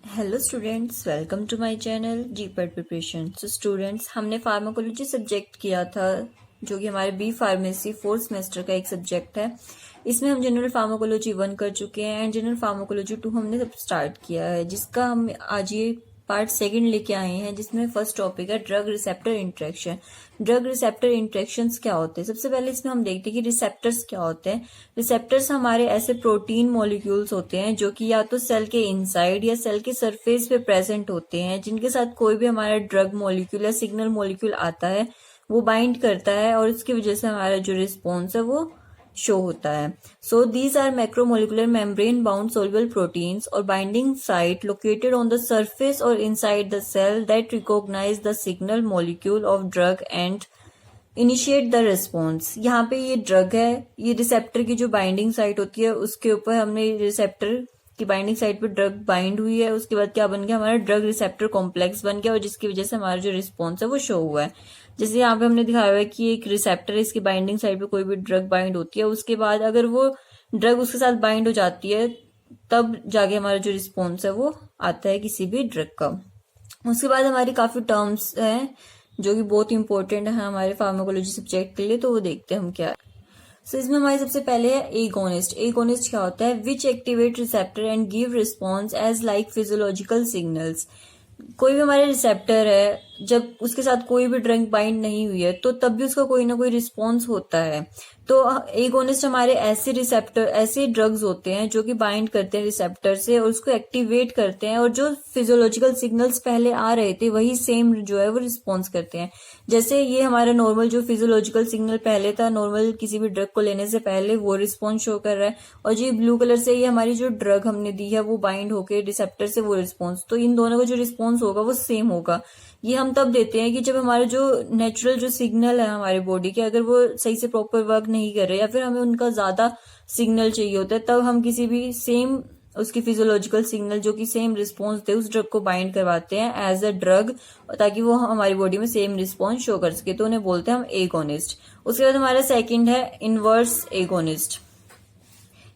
Hello students, welcome to my channel GPAT preparation. So students, हमने pharmacology subject किया था जो कि हमारे बी फार्मेसी फोर्थ सेमेस्टर का एक सब्जेक्ट है। इसमें हम जनरल फार्माकोलॉजी 1 कर चुके हैं एंड जनरल फार्माकोलॉजी 2 हमने सब स्टार्ट किया है, जिसका हम आज ये पार्ट सेकंड लेके आए हैं, जिसमें फर्स्ट टॉपिक है drug receptor interaction. Drug receptor interactions क्या होते हैं? सबसे पहले इसमें हम देखते हैं कि रिसेप्टर्स क्या होते हैं। रिसेप्टर्स हमारे ऐसे प्रोटीन मॉलिक्यूल्स होते हैं जो कि या तो सेल के इनसाइड या सेल के सरफेस पे प्रेजेंट होते हैं, जिनके साथ कोई भी हमारा ड्रग मॉलिक्यूल या सिग्नल मॉलिक्यूल आता है वो बाइंड करता है और इसकी वजह से हमारा जो रिस्पॉन्स है वो शो होता है। So these are macromolecular membrane bound soluble proteins और binding site located on the surface और inside the cell that recognise the signal molecule of drug and initiate the response. यहाँ पे ये ड्रग है, ये रिसेप्टर की जो बाइंडिंग साइट होती है उसके ऊपर हमने रिसेप्टर की बाइंडिंग साइट पे ड्रग बाइंड हुई है, उसके बाद क्या बन गया, हमारा ड्रग रिसेप्टर कॉम्प्लेक्स बन गया और जिसकी वजह से हमारा जो रिस्पॉन्स है वो शो हुआ है। जैसे यहाँ पे हमने दिखाया हुआ है कि एक रिसेप्टर है, इसकी बाइंडिंग साइट पे कोई भी ड्रग बाइंड होती है, उसके बाद अगर वो ड्रग उसके साथ बाइंड हो जाती है तब जाके हमारा जो रिस्पॉन्स है वो आता है किसी भी ड्रग का। उसके बाद हमारी काफी टर्म्स हैं जो कि बहुत इंपॉर्टेंट है हमारे फार्माकोलॉजी सब्जेक्ट के लिए, तो वो देखते हैं हम क्या है। सो इसमें हमारे सबसे पहले है एगोनिस्ट। एगोनिस्ट क्या होता है? Which activate receptor and give response as like physiological signals. कोई भी हमारे रिसेप्टर है, जब उसके साथ कोई भी ड्रग बाइंड नहीं हुई है तो तब भी उसका कोई ना कोई रिस्पॉन्स होता है। तो एगोनिस्ट हमारे ऐसे रिसेप्टर, ऐसे ड्रग्स होते हैं जो कि बाइंड करते हैं रिसेप्टर से और उसको एक्टिवेट करते हैं और जो फिजियोलॉजिकल सिग्नल्स पहले आ रहे थे वही सेम जो है वो रिस्पॉन्स करते हैं। जैसे ये हमारा नॉर्मल जो फिजियोलॉजिकल सिग्नल पहले था, नॉर्मल किसी भी ड्रग को लेने से पहले, वो रिस्पॉन्स शो कर रहा है, और जो ब्लू कलर से ये हमारी जो ड्रग हमने दी है वो बाइंड होके रिसेप्टर से वो रिस्पॉन्स, तो इन दोनों का जो रिस्पॉन्स होगा वो सेम होगा। ये हम तब देते हैं कि जब हमारे जो नेचुरल जो सिग्नल है हमारे बॉडी के, अगर वो सही से प्रॉपर वर्क नहीं कर रहे या फिर हमें उनका ज्यादा सिग्नल चाहिए होता है, तब हम किसी भी सेम उसकी फिजियोलॉजिकल सिग्नल जो कि सेम रिस्पॉन्स दे उस ड्रग को बाइंड करवाते हैं एज अ ड्रग, ताकि वो हमारी बॉडी में सेम रिस्पॉन्स शो कर सके, तो उन्हें बोलते हैं हम एगोनिस्ट। उसके बाद हमारा सेकंड है inverse agonist.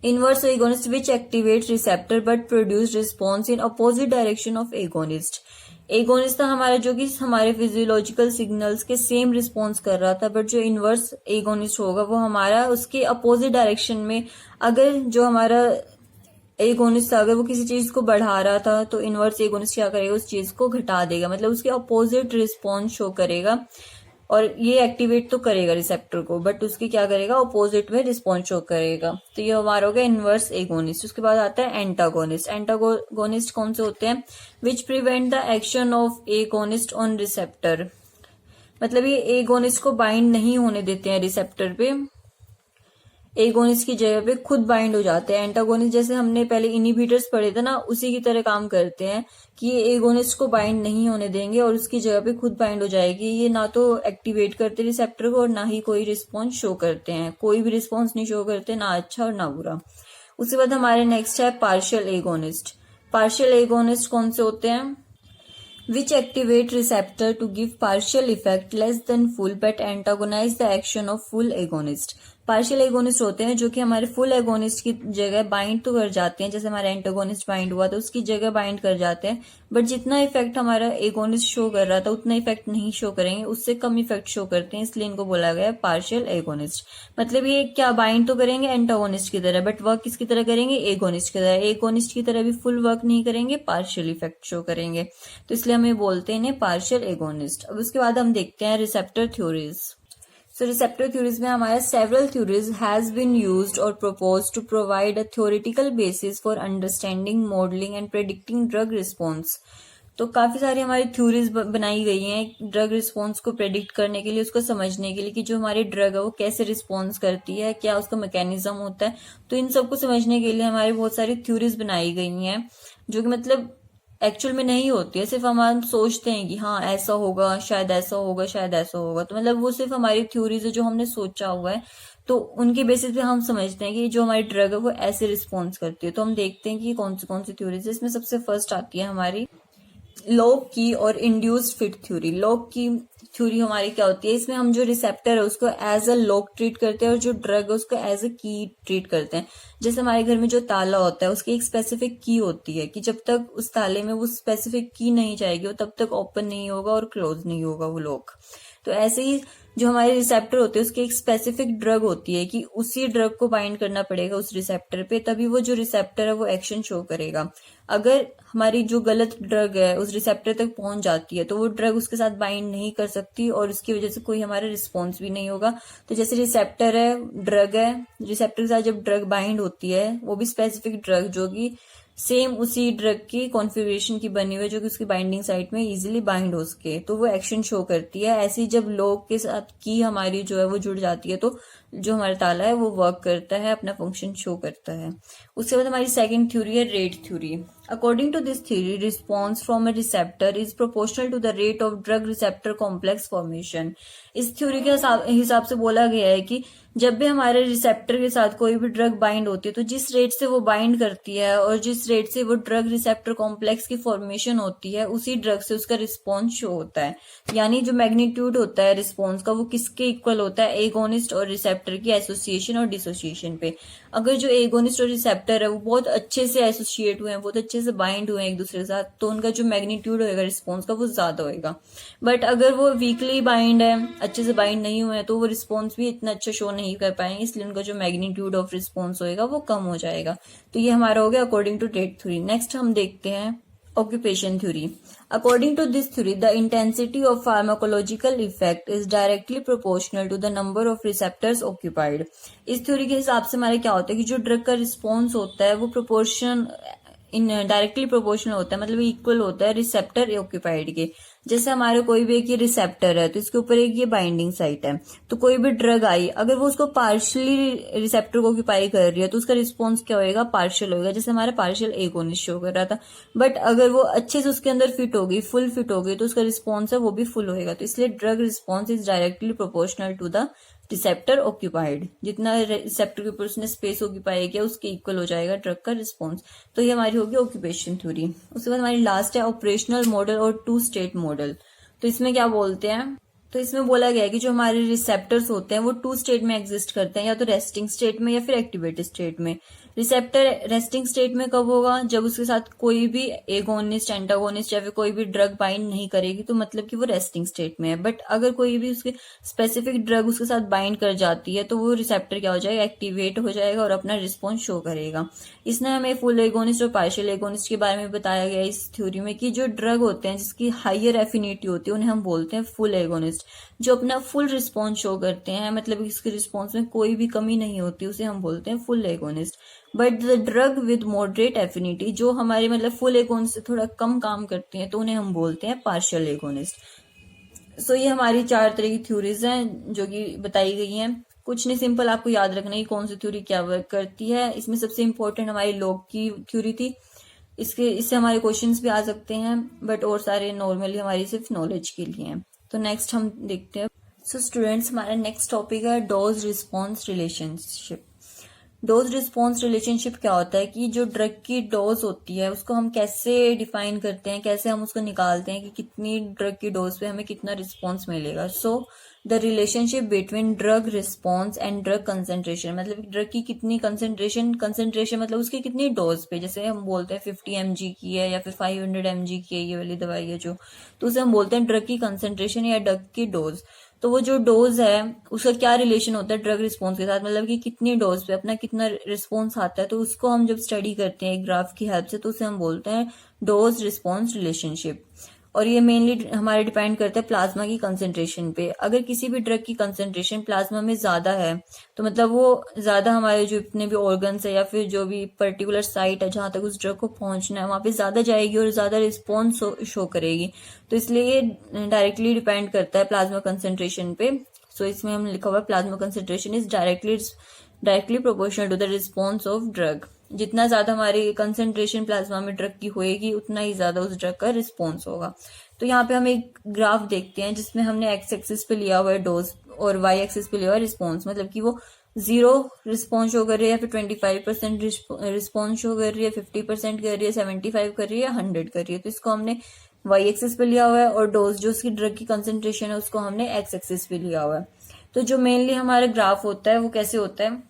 Inverse agonist which activate receptor but produce response in opposite direction of agonist. Agonist था हमारा जो कि हमारे फिजियोलॉजिकल सिग्नल्स के सेम रिस्पॉन्स कर रहा था, बट जो इनवर्स एगोनिस्ट होगा वो हमारा उसके अपोजिट डायरेक्शन में, अगर जो हमारा एगोनिस्ट था अगर वो किसी चीज को बढ़ा रहा था तो इनवर्स एगोनिस्ट क्या करेगा, उस चीज को घटा देगा, मतलब उसके अपोजिट रिस्पॉन्स शो करेगा। और ये एक्टिवेट तो करेगा रिसेप्टर को, बट उसकी क्या करेगा, अपोजिट में रिस्पॉन्स शो करेगा। तो ये हमारा हो गया इनवर्स एगोनिस्ट। उसके बाद आता है एंटागोनिस्ट। एंटागोनिस्ट कौन से होते हैं? Which prevent the action of agonist on receptor. मतलब ये एगोनिस्ट को बाइंड नहीं होने देते हैं रिसेप्टर पे, एगोनिस्ट की जगह पे खुद बाइंड हो जाते हैं। एंटागोनिस्ट जैसे हमने पहले इनिबिटर्स पढ़े थे ना, उसी की तरह काम करते हैं कि ये एगोनिस्ट को बाइंड नहीं होने देंगे और उसकी जगह पे खुद बाइंड हो जाएगी। ये ना तो एक्टिवेट करते रिसेप्टर को और ना ही कोई रिस्पॉन्स शो करते हैं, कोई भी रिस्पॉन्स नहीं शो करते, ना अच्छा और ना बुरा। उसके बाद हमारे नेक्स्ट है पार्शियल एगोनिस्ट। पार्शियल एगोनिस्ट कौन से होते हैं? which activate receptor to give partial effect less than full but antagonize the action of full agonist। Partial agonist होते हैं जो कि हमारे फुल एगोनिस्ट की जगह बाइंड तो कर जाते हैं, जैसे हमारा एंटागोनिस्ट बाइंड हुआ तो उसकी जगह बाइंड कर जाते हैं, बट जितना इफेक्ट हमारा एगोनिस्ट शो कर रहा था उतना इफेक्ट नहीं शो करेंगे, उससे कम इफेक्ट शो करते हैं, इसलिए इनको बोला गया है पार्शियल एगोनिस्ट। मतलब ये क्या बाइंड तो करेंगे एंटागोनिस्ट की तरह, बट वर्क किसकी तरह करेंगे, एगोनिस्ट की तरह। एगोनिस्ट की तरह भी फुल वर्क नहीं करेंगे, पार्शियल इफेक्ट शो करेंगे, तो इसलिए हम ये बोलते हैं इन्हें पार्शियल एगोनिस्ट। अब उसके बाद हम देखते हैं receptor theories. So receptor theories में हमारा several theories has been used or proposed to provide a theoretical basis for understanding, modeling and predicting drug response। तो काफी सारी हमारी थ्योरीज बनाई गई हैं ड्रग रिस्पॉन्स को प्रेडिक्ट करने के लिए, उसको समझने के लिए कि जो हमारी ड्रग है वो कैसे रिस्पॉन्स करती है, क्या उसका मैकेनिज्म होता है। तो इन सबको समझने के लिए हमारी बहुत सारी थ्योरीज बनाई गई हैं जो कि मतलब एक्चुअल में नहीं होती है, सिर्फ हम सोचते हैं कि हाँ ऐसा होगा, शायद ऐसा होगा, शायद ऐसा होगा। तो मतलब वो सिर्फ हमारी थ्योरीज है जो हमने सोचा हुआ है, तो उनके बेसिस पे हम समझते हैं कि जो हमारी ड्रग है वो ऐसे रिस्पॉन्स करती है। तो हम देखते हैं कि कौन सी थ्योरीज है। इसमें सबसे फर्स्ट आती है हमारी लॉक की और इंड्यूस्ड फिट थ्योरी। लॉक की थ्योरी हमारी क्या होती है, इसमें हम जो रिसेप्टर है उसको एज अ लॉक ट्रीट करते हैं और जो ड्रग है उसको एज अ की ट्रीट करते हैं। जैसे हमारे घर में जो ताला होता है उसकी एक स्पेसिफिक की होती है कि जब तक उस ताले में वो स्पेसिफिक की नहीं जाएगी वो तब तक ओपन नहीं होगा और क्लोज नहीं होगा वो लॉक। तो ऐसे ही जो हमारे रिसेप्टर होते हैं उसकी एक स्पेसिफिक ड्रग होती है कि उसी ड्रग को बाइंड करना पड़ेगा उस रिसेप्टर पे, तभी वो जो रिसेप्टर है वो एक्शन शो करेगा। अगर हमारी जो गलत ड्रग है उस रिसेप्टर तक पहुंच जाती है तो वो ड्रग उसके साथ बाइंड नहीं कर सकती और उसकी वजह से कोई हमारा रिस्पॉन्स भी नहीं होगा। तो जैसे रिसेप्टर है, ड्रग है, रिसेप्टर के साथ जब ड्रग बाइंड होती है वो भी स्पेसिफिक ड्रग जो कि सेम उसी ड्रग की कॉन्फ़िगरेशन की बनी हुई है जो कि उसकी बाइंडिंग साइट में इजीली बाइंड हो सके, तो वो एक्शन शो करती है। ऐसे ही जब लॉक के साथ की हमारी जो है वो जुड़ जाती है तो जो हमारा ताला है वो वर्क करता है, अपना फंक्शन शो करता है। उसके बाद हमारी सेकंड थ्योरी है rate theory. According to this theory, response from a receptor is proportional to the rate of drug receptor complex formation. इस थ्योरी के हिसाब से बोला गया है कि जब भी हमारे रिसेप्टर के साथ कोई भी ड्रग बाइंड होती है तो जिस रेट से वो बाइंड करती है और जिस रेट से वो ड्रग रिसेप्टर कॉम्प्लेक्स की फॉर्मेशन होती है उसी ड्रग से उसका रिस्पॉन्स शो होता है। यानी जो मैग्नीट्यूड होता है रिस्पॉन्स का वो किसके इक्वल होता है, एगोनिस्ट और रिसेप्टर की एसोसिएशन और डिसोसिएशन पे। अगर जो एगोनिस्ट और रिसेप्टर है वो बहुत अच्छे से एसोसिएट हुए हैं, बहुत अच्छे से बाइंड हुए हैं एक दूसरे के साथ, तो उनका जो मैग्नीट्यूड होगा रिस्पॉन्स का वो ज्यादा होगा। बट अगर वो वीकली बाइंड है, अच्छे से बाइंड नहीं हुए हैं, तो वो रिस्पॉन्स भी इतना अच्छा शो नहीं कर पाएंगे, इसलिए उनका जो मैग्नीट्यूड ऑफ रिस्पॉन्स होगा वो कम हो जाएगा। तो ये हमारा हो गया according to rate theory. Next हम देखते हैं occupation theory. According to this theory, the intensity of pharmacological effect is directly proportional to the number of receptors occupied. इस थ्योरी के हिसाब से हमारे क्या होता है कि जो ड्रग का रिस्पॉन्स होता है वो प्रोपोर्शन इन डायरेक्टली प्रोपोर्शनल होता है, मतलब इक्वल होता है रिसेप्टर ऑक्यूपाइड के। जैसे हमारे कोई भी एक ये रिसेप्टर है तो इसके ऊपर एक ये बाइंडिंग साइट है, तो कोई भी ड्रग आई अगर वो उसको पार्शियली रिसेप्टर को ऑक्यूपाई कर रही है तो उसका रिस्पॉन्स क्या होएगा, पार्शियल होएगा। जैसे हमारा पार्शियल एगोनिस्ट शो कर रहा था, बट अगर वो अच्छे से उसके अंदर फिट हो गई, फुल फिट हो गई, तो उसका रिस्पॉन्स है वो भी फुल होएगा। तो इसलिए drug response is directly proportional to the receptor occupied. जितना रिसेप्टर के ऊपर उसने स्पेस ऑक्यूपाई किया उसके इक्वल हो जाएगा ड्रग का रिस्पॉन्स। तो ये हमारी होगी ऑक्यूपेशन थ्योरी। उसके बाद हमारी लास्ट है ऑपरेशनल मॉडल और टू स्टेट मॉडल। तो इसमें क्या बोलते हैं, तो इसमें बोला गया है कि जो हमारे रिसेप्टर्स होते हैं वो टू स्टेट में एग्जिस्ट करते हैं, या तो रेस्टिंग स्टेट में या फिर एक्टिवेटेड स्टेट में। रिसेप्टर रेस्टिंग स्टेट में कब होगा, जब उसके साथ कोई भी एगोनिस्ट, एंटागोनिस्ट या फिर कोई भी ड्रग बाइंड नहीं करेगी, तो मतलब कि वो रेस्टिंग स्टेट में है। बट अगर कोई भी उसके स्पेसिफिक ड्रग उसके साथ बाइंड कर जाती है तो वो रिसेप्टर क्या हो जाएगा, एक्टिवेट हो जाएगा और अपना रिस्पॉन्स शो करेगा। इसने हमें फुल एगोनिस्ट और पार्शियल एगोनिस्ट के बारे में बताया गया इस थ्योरी में कि जो ड्रग होते हैं जिसकी हाइयर एफिनिटी होती है उन्हें हम बोलते हैं फुल एगोनिस्ट। जो अपना फुल रिस्पॉन्स शो करते हैं, मतलब इसके रिस्पॉन्स में कोई भी कमी नहीं होती, उसे हम बोलते हैं full agonist. But the drug with moderate affinity, जो हमारे मतलब फुल एगोनिस्ट से थोड़ा कम काम करती हैं, तो उन्हें हम बोलते हैं पार्शियल एगोनिस्ट। सो ये हमारी 4 तरह की थ्योरीज हैं जो कि बताई गई हैं। कुछ नहीं, सिंपल आपको याद रखना है कौन सी थ्योरी क्या वर्क करती है। इसमें सबसे इंपॉर्टेंट हमारी लॉक की थ्योरी थी, इससे हमारे क्वेश्चंस भी आ सकते हैं, बट और सारे नॉर्मली हमारी सिर्फ नॉलेज के लिए हैं। तो नेक्स्ट हम देखते हैं। सो स्टूडेंट्स, हमारा नेक्स्ट टॉपिक है dose response relationship. Dose response relationship क्या होता है कि जो ड्रग की डोज होती है उसको हम कैसे डिफाइन करते हैं, कैसे हम उसको निकालते हैं कि कितनी ड्रग की डोज पे हमें कितना रिस्पॉन्स मिलेगा। So the relationship between drug response and drug concentration, मतलब ड्रग की कितनी कंसेंट्रेशन मतलब उसकी कितनी डोज पे, जैसे हम बोलते हैं 50 mg की है या फिर 500 mg की है ये वाली दवाई है जो, तो उसे हम बोलते हैं ड्रग की कंसेंट्रेशन या ड्रग की डोज। तो वो जो डोज है उसका क्या रिलेशन होता है ड्रग रिस्पॉन्स के साथ, मतलब कि कितनी डोज पे अपना कितना रिस्पॉन्स आता है, तो उसको हम जब स्टडी करते हैं एक ग्राफ की हेल्प से तो उसे हम बोलते हैं डोज रिस्पॉन्स रिलेशनशिप। और ये मेनली हमारे डिपेंड करता है प्लाज्मा की कंसेंट्रेशन पे। अगर किसी भी ड्रग की कंसेंट्रेशन प्लाज्मा में ज्यादा है तो मतलब वो ज्यादा हमारे जो इतने भी ऑर्गन्स है या फिर जो भी पर्टिकुलर साइट है जहां तक उस ड्रग को पहुंचना है वहां पे ज्यादा जाएगी और ज्यादा रिस्पॉन्स शो करेगी। तो इसलिए ये डायरेक्टली डिपेंड करता है प्लाज्मा कंसेंट्रेशन पे। सो इसमें हम लिखा हुआ है plasma concentration is directly proportional to the response of drug. जितना ज्यादा हमारी कंसेंट्रेशन प्लाज्मा में ड्रग की होएगी उतना ही ज्यादा उस ड्रग का रिस्पॉन्स होगा। तो यहाँ पे हम एक ग्राफ देखते हैं जिसमें हमने एक्स एक्सिस पे लिया हुआ है डोज और वाई एक्सिस पे लिया हुआ है रिस्पॉन्स, मतलब कि वो 0 रिस्पॉन्स शो कर रही है या फिर 25% रिस्पॉन्स शो कर रही है, 50% कर रही है, 75 कर रही है, 100 कर रही है। तो इसको हमने वाई एक्सिस पे लिया हुआ है, और डोज जो उसकी ड्रग की कंसेंट्रेशन है उसको हमने एक्स एक्सिस पे लिया हुआ है। तो जो मेनली हमारा ग्राफ होता है वो कैसे होता है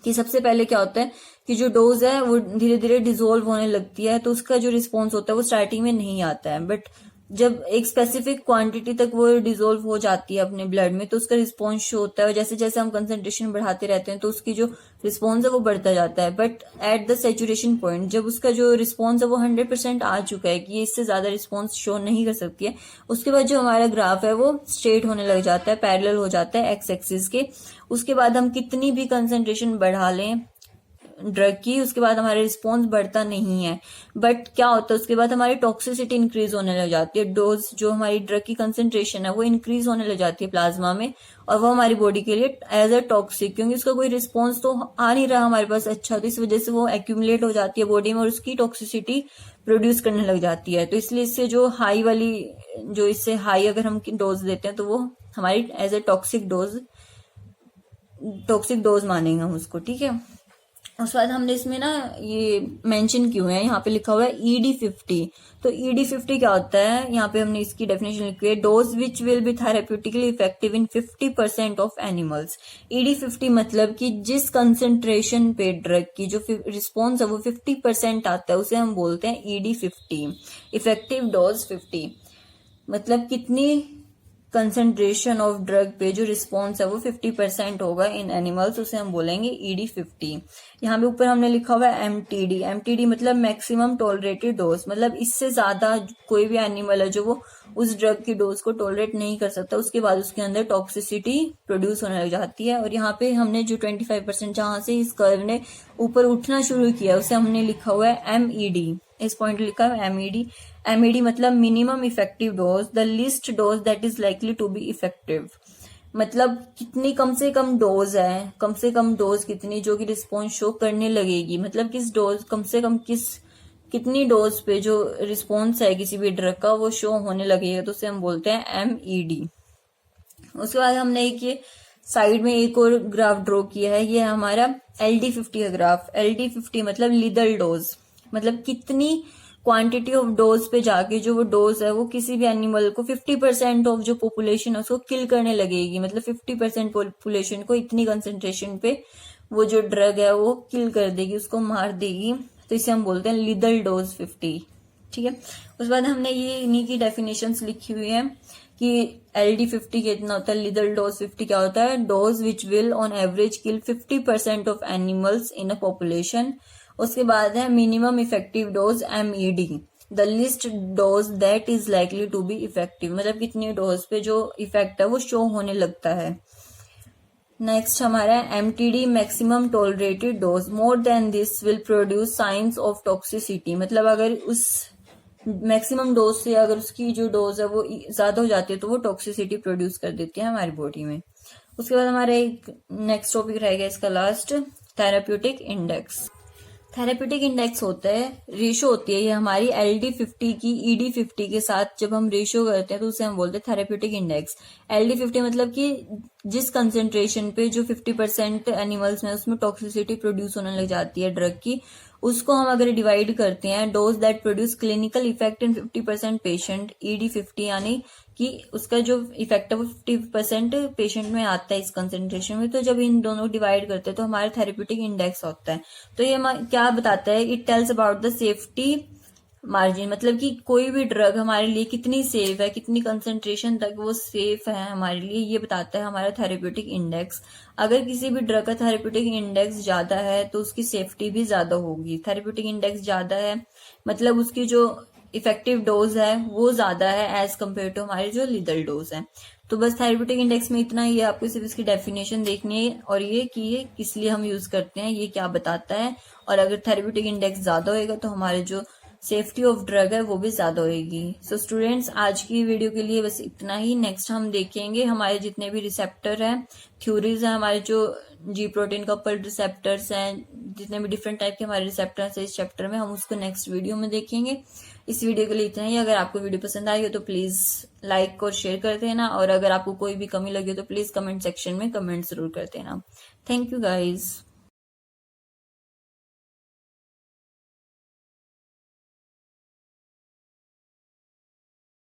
कि सबसे पहले क्या होता है कि जो डोज है वो धीरे धीरे डिसोल्व होने लगती है, तो उसका जो रिस्पॉन्स होता है वो स्टार्टिंग में नहीं आता है, बट जब एक स्पेसिफिक क्वांटिटी तक वो डिसोल्व हो जाती है अपने ब्लड में तो उसका रिस्पॉन्स शो होता है, और जैसे जैसे हम कंसंट्रेशन बढ़ाते रहते हैं तो उसकी जो रिस्पॉन्स है वो बढ़ता जाता है। But at the saturation point जब उसका जो रिस्पॉन्स है वो 100% आ चुका है कि ये इससे ज्यादा रिस्पॉन्स शो नहीं कर सकती है, उसके बाद जो हमारा ग्राफ है वो स्ट्रेट होने लग जाता है, पैरेलल हो जाता है एक्स एक्सिस के। उसके बाद हम कितनी भी कंसंट्रेशन बढ़ा लें ड्रग की, उसके बाद हमारा रिस्पॉन्स बढ़ता नहीं है। बट क्या होता है उसके बाद हमारी टॉक्सिसिटी इंक्रीज होने लग जाती है, डोज जो हमारी ड्रग की कंसेंट्रेशन है वो इंक्रीज होने लग जाती है प्लाज्मा में, और वो हमारी बॉडी के लिए एज अ टॉक्सिक, क्योंकि उसका कोई रिस्पॉन्स तो आ नहीं रहा हमारे पास अच्छा, तो इस वजह से वो एक्यूमुलेट हो जाती है बॉडी में और उसकी टॉक्सिसिटी प्रोड्यूस करने लग जाती है। तो इसलिए इससे जो हाई वाली जो इससे हाई अगर हम डोज देते हैं तो वो हमारी एज अ टॉक्सिक डोज मानेंगे हम उसको, ठीक है। उसके बाद हमने इसमें ना ये मेंशन क्यों है, यहाँ पे लिखा हुआ है ED50। तो ED50 क्या होता है, यहाँ पे हमने इसकी डेफिनेशन लिखी है, dose which will be therapeutically effective in 50% of animals. ED50 मतलब कि जिस कंसेंट्रेशन पे ड्रग की जो रिस्पॉन्स है वो 50% आता है उसे हम बोलते हैं ED50, इफेक्टिव डोज 50। मतलब कितनी कंसेंट्रेशन ऑफ ड्रग पे जो रिस्पॉन्स है वो 50% होगा इन एनिमल्स, उसे हम बोलेंगे ED50। यहाँ पे ऊपर हमने लिखा हुआ है MTD मतलब मैक्सिमम टॉलरेटेड डोज, मतलब इससे ज्यादा कोई भी एनिमल है जो वो उस ड्रग की डोज को टॉलरेट नहीं कर सकता, उसके बाद उसके अंदर टॉक्सिसिटी प्रोड्यूस होने लग जाती है। और यहाँ पे हमने जो 25% जहां से इस कर्व ने ऊपर उठना शुरू किया उसे हमने लिखा हुआ है MED, इस पॉइंट लिखा है MED मतलब minimum effective dose, the least dose that is likely to be effective. मतलब कितनी कम से कम डोज है, कम से कम डोज कितनी जो कि रिस्पॉन्स शो करने लगेगी, मतलब किस डोज कम से कम कितनी डोज पे जो रिस्पॉन्स है किसी भी ड्रग का वो शो होने लगेगा, तो उसे हम बोलते हैं MED। उसके बाद हमने एक ये साइड में एक और ग्राफ ड्रॉ किया है, ये हमारा LD50 का ग्राफ। LD50 मतलब लीदल डोज, मतलब कितनी क्वांटिटी ऑफ डोज पे जाके जो वो डोज है वो किसी भी एनिमल को 50% ऑफ जो पॉपुलेशन है उसको किल करने लगेगी, मतलब 50% पॉपुलेशन को इतनी कंसेंट्रेशन पे वो जो ड्रग है वो किल कर देगी, उसको मार देगी, तो इसे हम बोलते हैं लीदल डोज 50, ठीक है। उसके बाद हमने ये इन्हीं की डेफिनेशंस लिखी हुई है कि LD50 कितना होता है, लीदल डोज 50 क्या होता है, dose which will on average kill 50% of animals in a population. उसके बाद है minimum effective dose MED, the least dose that is likely to be effective, मतलब कितनी डोज पे जो इफेक्ट है वो शो होने लगता है। नेक्स्ट हमारा MTD maximum tolerated dose, more than this will produce science of toxicity, मतलब अगर उस मैक्सिमम डोज से अगर उसकी जो डोज है वो ज्यादा हो जाती है तो वो टॉक्सिसिटी प्रोड्यूस कर देती है हमारी बॉडी में। उसके बाद हमारा एक नेक्स्ट टॉपिक रहेगा इसका last, therapeutic index. Therapeutic index होता है, रेशो होती है ये हमारी LD50 की ED50 के साथ जब हम रेशो करते हैं तो उसे हम बोलते हैं थेराप्यूटिक इंडेक्स। LD50 मतलब कि जिस कंसेंट्रेशन पे जो 50% एनिमल्स में उसमें टॉक्सिसिटी प्रोड्यूस होने लग जाती है ड्रग की, उसको हम अगर डिवाइड करते हैं dose that produce clinical effect in 50% patient, ED50 यानी कि उसका जो इफेक्ट है वो 50% पेशेंट में आता है इस कंसेंट्रेशन में, तो जब इन दोनों डिवाइड करते हैं तो हमारा थेरेप्यूटिक इंडेक्स होता है। तो ये क्या बताता है, it tells about the safety margin, मतलब कि कोई भी ड्रग हमारे लिए कितनी सेफ है, कितनी कंसेंट्रेशन तक वो सेफ है हमारे लिए, ये बताता है हमारा थेरेप्यूटिक इंडेक्स। अगर किसी भी ड्रग का थेरेप्यूटिक इंडेक्स ज्यादा है तो उसकी सेफ्टी भी ज्यादा होगी। थेरेप्यूटिक इंडेक्स ज्यादा है मतलब उसकी जो इफेक्टिव डोज है वो ज्यादा है एज कम्पेयर टू हमारी जो लीदल डोज है। तो बस थेरेप्यूटिक इंडेक्स में इतना ही है, आपको सिर्फ इसकी डेफिनेशन देखनी है और ये कि ये किस लिए हम यूज करते हैं, ये क्या बताता है, और अगर थेरेप्यूटिक इंडेक्स ज्यादा होगा तो हमारे जो सेफ्टी ऑफ ड्रग है वो भी ज्यादा होगी। सो स्टूडेंट्स आज की वीडियो के लिए बस इतना ही। नेक्स्ट हम देखेंगे हमारे जितने भी रिसेप्टर हैं, थ्योरीज है हमारे जो जी प्रोटीन कपल्ड रिसेप्टर्स हैं, जितने भी डिफरेंट टाइप के हमारे रिसेप्टर्स हैं इस चैप्टर में, हम उसको नेक्स्ट वीडियो में देखेंगे। इस वीडियो के लिए इतना ही। अगर आपको वीडियो पसंद आई हो तो प्लीज लाइक और शेयर कर देना, और अगर आपको कोई भी कमी लगी हो तो प्लीज कमेंट सेक्शन में कमेंट जरूर कर देना। Thank you guys.